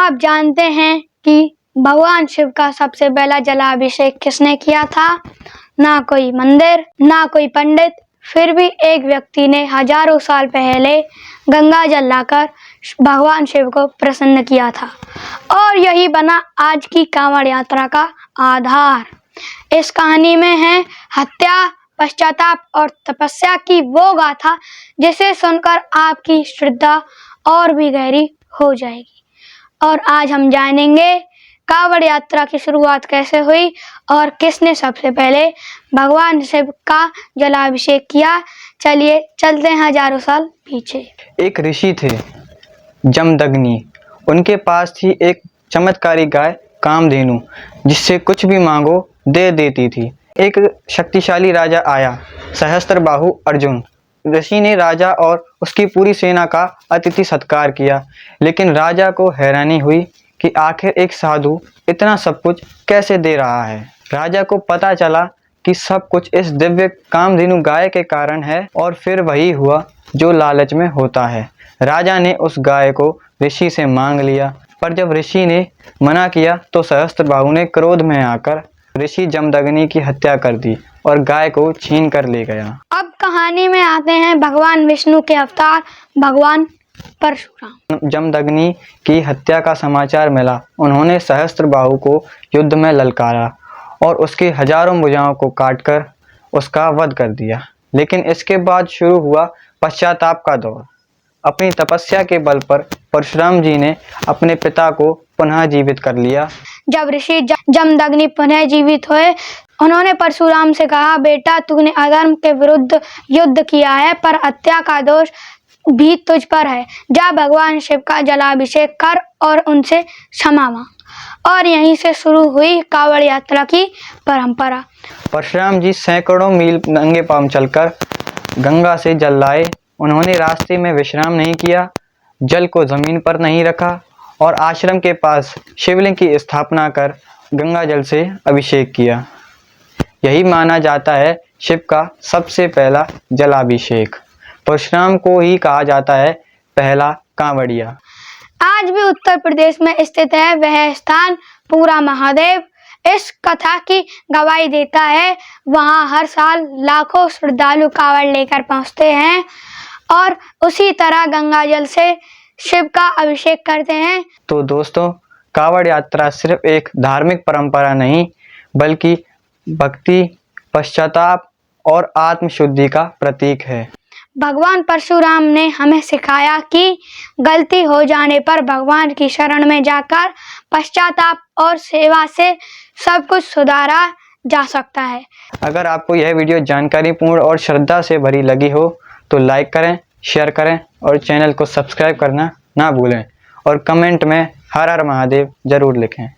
आप जानते हैं कि भगवान शिव का सबसे पहला जलाभिषेक किसने किया था? ना कोई मंदिर, ना कोई पंडित, फिर भी एक व्यक्ति ने हजारों साल पहले गंगा जल लाकर भगवान शिव को प्रसन्न किया था और यही बना आज की कांवड़ यात्रा का आधार। इस कहानी में है हत्या, पश्चाताप और तपस्या की वो गाथा जिसे सुनकर आपकी श्रद्धा और भी गहरी हो जाएगी। और आज हम जानेंगे कांवड़ यात्रा की शुरुआत कैसे हुई और किसने सबसे पहले भगवान शिव का जलाभिषेक किया। चलिए चलते हैं हजारों साल पीछे। एक ऋषि थे जमदग्नि। उनके पास थी एक चमत्कारी गाय कामधेनु, जिससे कुछ भी मांगो दे देती थी। एक शक्तिशाली राजा आया, सहस्त्रबाहु अर्जुन। ऋषि ने राजा और उसकी पूरी सेना का अतिथि सत्कार किया, लेकिन राजा को हैरानी हुई कि आखिर एक साधु इतना सब कुछ कैसे दे रहा है। राजा को पता चला कि सब कुछ इस दिव्य कामधेनु गाय के कारण है, और फिर वही हुआ जो लालच में होता है। राजा ने उस गाय को ऋषि से मांग लिया, पर जब ऋषि ने मना किया तो सहस्त्रबाहु ने क्रोध में आकर ऋषि जमदग्नि की हत्या कर दी और गाय को छीन कर ले गया। अब कहानी में आते हैं भगवान विष्णु के अवतार भगवान परशुराम। जमदग्नि की हत्या का समाचार मिला। उन्होंने सहस्त्रबाहु को युद्ध में ललकारा और उसकी हजारों भुजाओं को काटकर उसका वध कर दिया। लेकिन इसके बाद शुरू हुआ पश्चाताप का दौर। अपनी तपस्या के बल पर परशुराम जी ने अपने पिता को पुनः जीवित कर लिया। जब ऋषि जमदग्नि पुनः जीवित हुए, उन्होंने परशुराम से कहा, बेटा तूने अधर्म के विरुद्ध युद्ध किया है, पर हत्या का दोष भी तुझ पर है। जा भगवान शिव का जलाभिषेक कर और उनसे क्षमा मांग। और यहीं से शुरू हुई कांवड़ यात्रा की परंपरा। परशुराम जी सैकड़ों मील नंगे पांव चलकर गंगा से जल लाए। उन्होंने रास्ते में विश्राम नहीं किया, जल को जमीन पर नहीं रखा और आश्रम के पास शिवलिंग की स्थापना कर गंगा जल से अभिषेक किया। यही माना जाता है शिव का सबसे पहला जलाभिषेक। परशुराम को ही कहा जाता है पहला कांवड़िया। आज भी उत्तर प्रदेश में स्थित है वह स्थान पूरा महादेव इस कथा की गवाही देता है। वहां हर साल लाखों श्रद्धालु कांवड़ लेकर पहुंचते हैं और उसी तरह गंगा जल से शिव का अभिषेक करते हैं। तो दोस्तों, कांवड़ यात्रा सिर्फ एक धार्मिक परंपरा नहीं, बल्कि भक्ति, पश्चाताप और आत्मशुद्धि का प्रतीक है। भगवान परशुराम ने हमें सिखाया कि गलती हो जाने पर भगवान की शरण में जाकर पश्चाताप और सेवा से सब कुछ सुधारा जा सकता है। अगर आपको यह वीडियो जानकारीपूर्ण और श्रद्धा से भरी लगी हो तो लाइक करें, शेयर करें और चैनल को सब्सक्राइब करना ना भूलें और कमेंट में हर हर महादेव जरूर लिखें।